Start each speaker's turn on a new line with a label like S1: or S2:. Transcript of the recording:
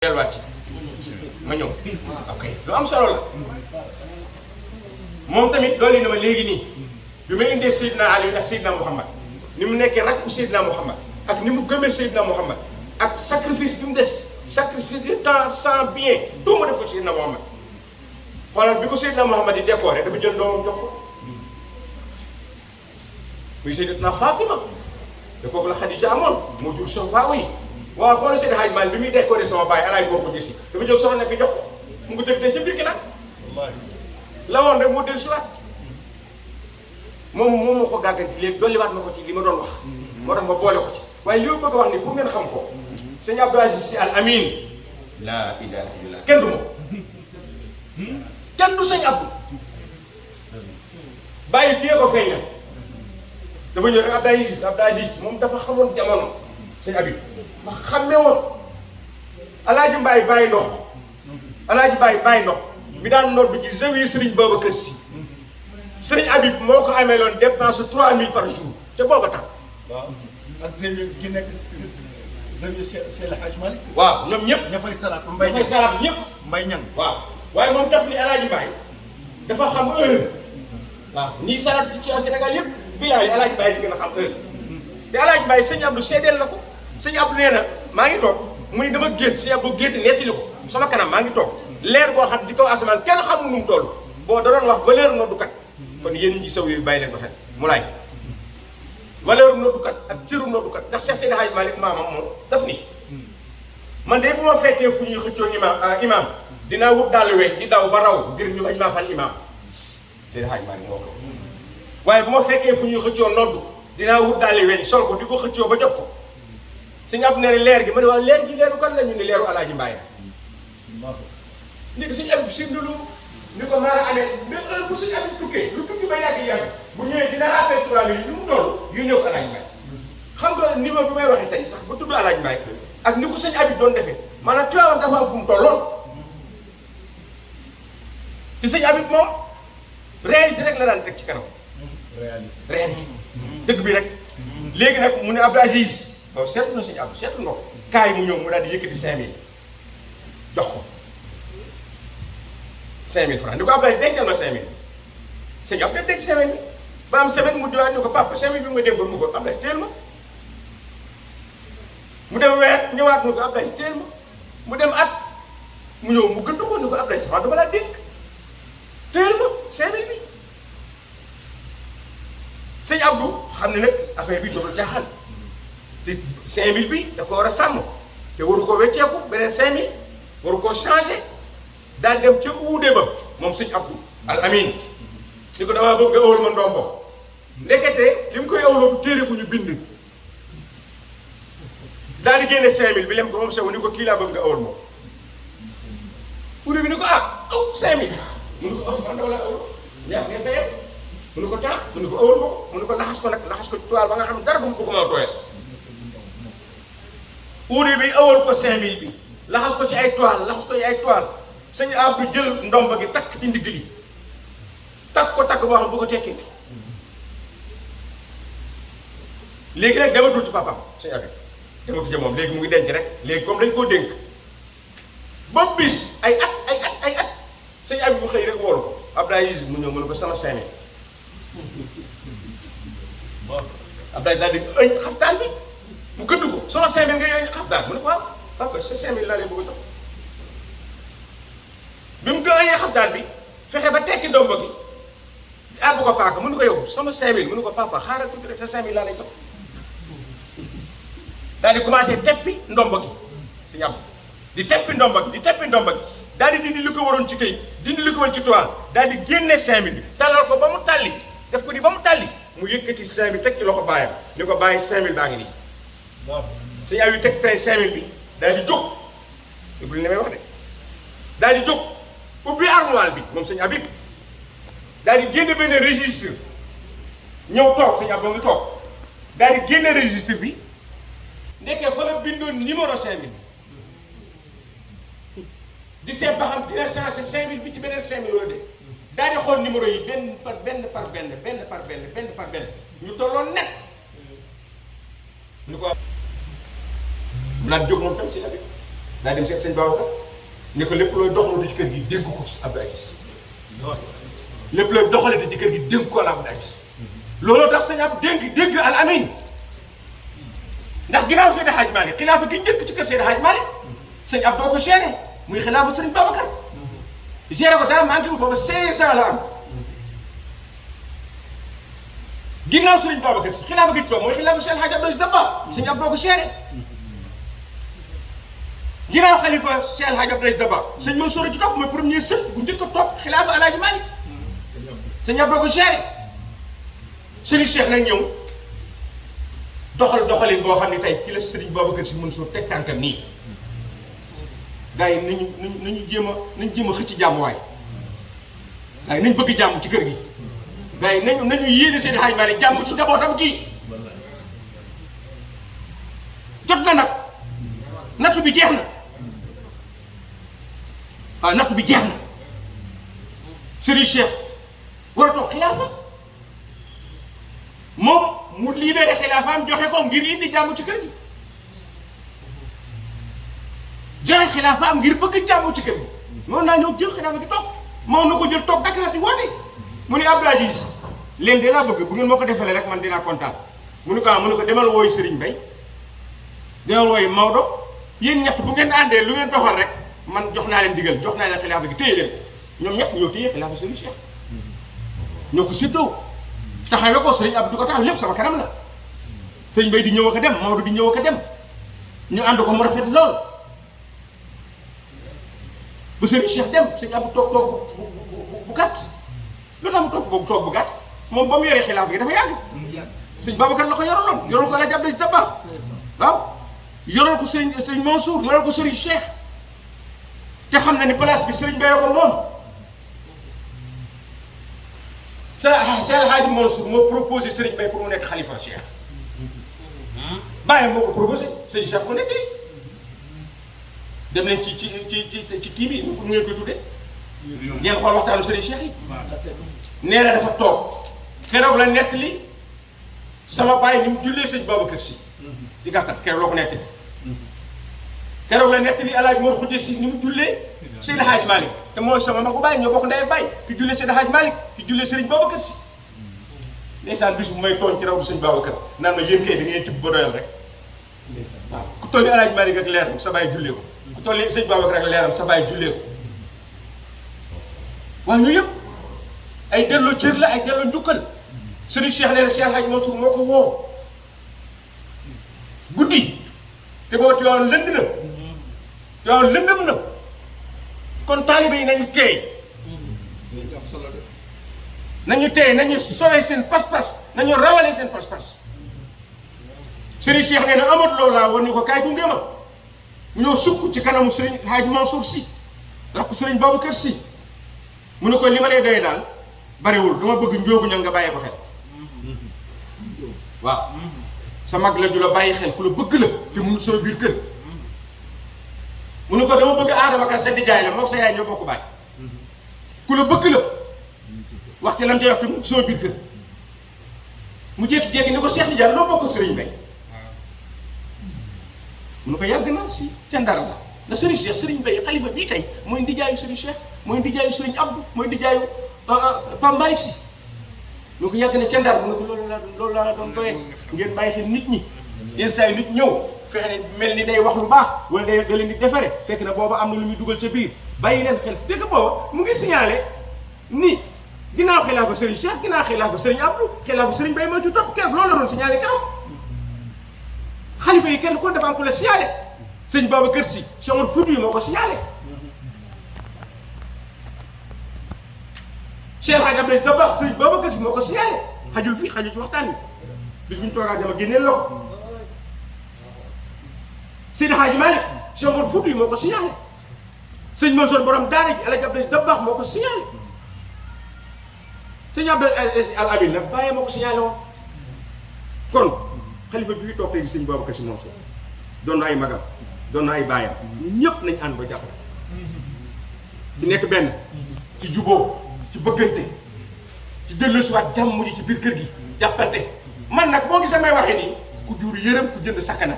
S1: delluwaat ci ma ñëw ok lu am solo la moom tamit doole na ma léegi nii bi may indee Seydina Ali ak Seydina Muhammad ni mu nekkee rakku Seydina Muhammad ak ni mu gëmee Seydina Muhammad ak sacrifice bi mu des sacrifice de temps sans bien doo ma def ko Seydina Muhammad xoolal bi ko Seydina Muhammad di décoré dafa jël doomam jox ko muy Seydatuna Fatima da kooku la Xadija amoon moo jur Sofa yi waaw xoolal Seydi Hadji Malick bi muy décoré sama baay alaay boo ko gis dafa jël soxna fi jox ko mu ngi dëgg ca biir ki nag la woon rek moo dellu si waat moom moo ko gàgganti léegi dolliwaat na ko ci li ma doon wax moo tax ma boole ko ci waaye li ma bëgg a wax ni pour ngeen xam ko sëñ Abdou Aziz Sy Al Amin laa ilaha illallah kenn du moom kenn du sëñ Abdou bàyyi kii ko feeñal dafa ñëw rek Abdou Aziz moom dafa xamoon jamono sëñ Habib ma xàmmee woon alaaji Mbaye bàyyi ndox alaaji bàyyi ndox mi daan noor bi ci zawiya Serigne Babacar Sy Serigne Habib moo ko amee loon dépense 3000 par jour te booba tax
S2: waaw ak zawiya gi nekk zawiya Seydi Hadji Malick
S1: waaw ñoom ñëpp
S2: ña fay salaat
S1: ña fay salaat ñëpp
S2: mbay ñan
S1: waaw waaye moom daf ni alaaji Mbaye dafa xam heure waaw ñii salaat ci Sénégal yëpp bilaay alaaji Mbaye di gën a xam heure te alaaji Mbaye sëñ Abdou seedeel na ko sëñ Abdou nee na maa ngi toog mu ni dama gént sëñ Abdou gént nettali ko sama kanam maa ngi toog leer boo xam di kaw asamaan kenn xamul nu mu toll boo da doon wax valeur noddukat kon yéen ñi saw yooyu bàyyi leen ko xel mu laaj valeur noddukat ak cëru noddukat ndax Cheikh Seydi Hadji Malick maamam moom daf ni man de bu ma fekkee fu ñuy xëccoo imam dinaa wut daal weñ di daw ba raw ngir ñu bañ maa fal imam Seydi Hadji Malick moo ko waaye bu ma fekkee fu ñuy xëccoo noddu dinaa wut daal weñ sol ko di ko xëccoo ba jot ko sëñ Abdou nee na leer gi ma ne waaw leer gi leeru kan la ñu ne leeru alaaji Mbaye léegi sëñ Abdou sindulu ni ko maara amee mais heure bu sëñ Abdou tukkee lu tukki ba yàgg bu ñëwee dina rappel 3000 lu mu toll yu ñëw ko alaaji Mbaye xam nga niveau bi may waxee tey sax ba tudd alaaji Mbaye ak ni ko sëñ Abdou doon defee maanaam Tiwaawan dafa am fu mu tolloon te sëñ Abdou moom réalité rek la daan teg ci kanam réalité dëgg bi rek léegi nag mu ne Abdou Aziz waaw seetlu na sëñ Abdou seetlu nga ko kaay mu ñëw mu daal di yëkkati 5000 jox ko 5000 francs ni ko Abdoulaye dencal ma 5000 sëñ Abdou denc 5000 ba am semaine mu diwaan ñu ko papa 5000 bi ma dénkoon mu ko Abdoulaye teel ma mu dem weer ñëwaat ñu ko Abdoulaye teel ma mu dem at mu ñëw mu gëdd ko ni ko Abdoulaye sax dama laa dénk teel ma 5000 bi sëñ Abdou xam ne nag affaire bi doon jaaxal te 5000 bi da ko war a sàmm te waru ko wecceeku beneen 5000 waru koo changé daal dem ca uude ba moom sëñ Abdou Al Amin ni ko damaa bëgg nga ëwal ma ndombo ndekete li mu koy ëwloo bu téere bu ñu bind daal di génne 5000 bi lem ko moom sew ni ko kii laa bëgg nga ëwal moom uude bi ni ko aw 5000 mu ni ko aw fan dama laa ëwal ñaar ngay fayal mu ni ko temps mu ni ko ëwal ma ko mu ni ko laxas ko nag laxas ko toile ba nga xam ne dara bu mu ko mën a tooyal uude bi ëwal ko 5000 bi laxas ko ci ay toile sëñ Abdou jël ndomba gi takk ci ndigg li takk ko boo xam bu ko tekkee léegi nag dematul ci papaam sëñ Abdou dematul ci moom léegi mu ngi denc rek léegi comme dañ koo dénk ba bis ay at sëñ Abdou bu xëy rek woolu ko Abdoulaye Aziz mu ñëw mu ne ko sama 5000 Abdoulaye daal di ëñ xaftaan bi mu gëdd ko sama 5000 nga yooyu xaftaan mu ne ko waaw papa sa 5000 laa lay bëgg a jox bi mu gënee xaftaan bi fexe ba tekki ndomba gi àgg ko paaka mënu ko yow sama 5000 mënu ko papa xaaral tuuti rek sa 5000 laa lay jox daal di commencé teppi ndomba gi si ñam di teppi ndomba gi daal di dindi li ko waroon ci këy dindi li ko woon ci toile daal di génne 5000 bi talal ko ba mu talli def ko ni ba mu talli mu yëkkati 5000 teg ci loxo baayam ni ko bàyyi 5000 baa ngi nii si ñaw yi teg tey 5000 bi daal di jóg déglu li may wax de daal di jóg ubbi armoire bi moom sëñ Habib daal di génne benn registre ñëw toog sëñ Habib ngi toog daal di génne registre bi ndekkee fa la bindoon numéro 5000 di seet ba xam dina changé 5000 bi ci beneen 5000 wala de daal di xool numéro yi benn par benn ñu tolloon net ñu ko mu naan jóg moom tam sëñ Habib daa dem seet sëñ Babacar ne ko lépp looy doxaloo ci kër gi dénk ko ci Abdou Aziz lépp looy doxalee ci kër gi dénk ko la Abdou Aziz looloo tax sëñ Abdou dénk al amin ndax ginnaaw Seydi Hadj Malick xilaafa gi njëkk ci kër Seydi Hadj Malick sëñ Abdou doo ko géré muy xilaafa sëriñ Babacar géré ko dara manqué wu booba 500 la am ginnaaw sëriñ Babacar si xilaafa gi toog mooy xilaafa Seydi Hadj Abdou Aziz Dabakh sëñ Abdou doo ko géré ginnaaw xalifa Seydi Hadj Abdou Aziz Dabakh sëñ Mansour ci topp mooy premier sët bu njëkk a topp xilaafa El Hadj Malick sëñ Abdou doo ko géré sëriñ Cheikh nag ñëw doxalin boo xam ne tey ci la sëriñ Babacar Si Mansour teg tànkam nii gars yi nañu jéem a xëcc jàmm waay gars yi nañ bëgg jàmm ci kër gi gars yi nañu yéene Seydi Hadj Malick jàmm ci njabootam gi jot na nag nattu bi jeex na waaw nattu bi jeex na sëriñ Cheikh war a toog xilaafa moom mu libéré xilaafaam joxe ko ngir indi jàmm ci kër gi joxe xilaafaam ngir bëgg jàmm ci kër gi noonu naa ñëw jël xilaafa gi toog moo na ko jël toog Dakar di woote mu ne Abdou Aziz leen de laa bëgg bu ngeen moo ko defalee rek man dinaa kontaan mu ne ko demal wooyu Serigne Mbaye demal wooyu Maodo yéen ñett bu ngeen àndee lu ngeen doxal rek man jox naa leen digal jox naa leen xilaafa gi téye leen ñoom ñett ñoo téye xilaafa Serigne Cheikh ñoo ko séddoo taxawee ko Serigne Abdou di ko taxaw lépp sama kanam la Serigne Mbaye di ñëw ak a dem Maodo di ñëw ak a dem ñu ànd ko mu rafet lool bu Serigne Cheikh dem Serigne Abdou toog bu gàtt lu tax mu toog bu gàtt moom ba mu yoree xilaaf gi dafa yàgg Serigne Babacar la ko yoraloon yoral ko El Hadj Abdou Aziz Dabakh waaw yoral ko Serigne Mansour yoral ko Serigne Cheikh te xam na ni place bi Serigne Mbaye ko moom El Hadj Mansour moo proposé Serigne Mbaye pour mu nekk xalifa Cheikh bàyyi moo ko proposé Serigne Cheikh ko nekk dem leen ci kii bi nu ngeen koy tuddee ngeen xool waxtaanu Serigne Cheikh yi nee na dafa toog keroog la nettali sama bàyyi ni mu jullee sëñ Babacar Si ci gàttal keroog loo ko nettali keroog la nettali El Hadj Mor Khoudia Si ni mu jullee Seydi Hadj Malick te mooy sama magu bàyyi ñoo bokk ndey bàyyi ki jullee Seydi Hadj Malick ki jullee Serigne Babacar Si ndeysaan bis bu may tooñ ci raw du sëñ Babacar naan ma yéen kay da ngay tibb ba doyal rek waaw ku toll ni El Hadj Malick ak leeram sa bàyyi jullee ko ku toll ni sëñ Babacar ak leeram sa bàyyi jullee ko waaye yooyu yëpp ay delloo cër la ay delloo njukkal Serigne Cheikh nee na Cheikh Hadj Mansour moo ko woo guddi te boo Tiwaawan lënd na Tiwaawan lëndëm na kon taalibe yi nañu teey nañu teey nañu sowee seen pas-pas nañu rawalee seen pas-pas Serigne Cheikh nee na Amadou Lo laa war ñu ko kaay gunge ma ñoo sukk ci kanamu Serigne Hadj Mansour si rakk Serigne Babacar Si mu ne ko li ma lay doy daal bariwul dama bëgg njóogu ña nga bàyyee ko xel waaw sa mag la ju la bàyyi xel ku la bëgg la te mu sama biir kër mu ne ko dama bëgg Adama Ka sa nijaay la moom sa yaay ñoo bokk bàyyi ku la bëgg la wax ci lam ca wax te mu sama biir kër mu jékki-jékki ni ko Cheikh Nijaay loo bokk Serigne Mbaye mu ne ko yàgg naa si ca Ndar la na Serigne Cheikh Serigne Mbaye xalifa bii tey mooy ndijaayu Serigne Cheikh mooy ndijaayu Serigne Abdou mooy ndijaayu Pape Mbaye si ñu ko yàgg na ca Ndar mu ne ko loolu laa doon doyee ngeen bàyyi xel nit ñi yenn saa yi nit ñëw fexe ne mel ni day wax lu baax wala day da leen di defare fekk na booba am na lu muy dugal ca biir bàyyi leen xel dëgg booba mu ngi signalé ni ginnaaw xilaafa Serigne Cheikh ginnaaw xilaafa Serigne Abdou xilaafa Serigne Mbaye moo ci topp keroog loolu la doon signalé keroog xalifa yi kenn ko dafa am ko la signalé sëñ Babacar Si Cheikh Omar Foutiyou moo ko signalé Cheikh Hadj Abdou Aziz Dabakh sëñ Babacar Si moo ko signalé xajul fii xajul ci waxtaan bi bis bu ñu toogaa dama génneel la ko Seydi Hadj Malick Cheikh Omar Foutiyou moo ko signalé sëñ Mansour borom daara ji El Hadj Abdou Aziz Dabakh moo ko signalé sëñ Abdou Aziz Al Amin nag bàyyi moo ko signalé woon kon xalifa bi fi toog tey di sëñ Babacar Si Mansour doon na ay magam doon na ay baayam ñun ñëpp nañ ànd ba jàppale di nekk benn ci juboo ci bëggante ci dellusiwaat jàmm ji ci biir kër gi jàppante man nag boo gisee may waxee nii ku jur yërëm ku jënd sakkana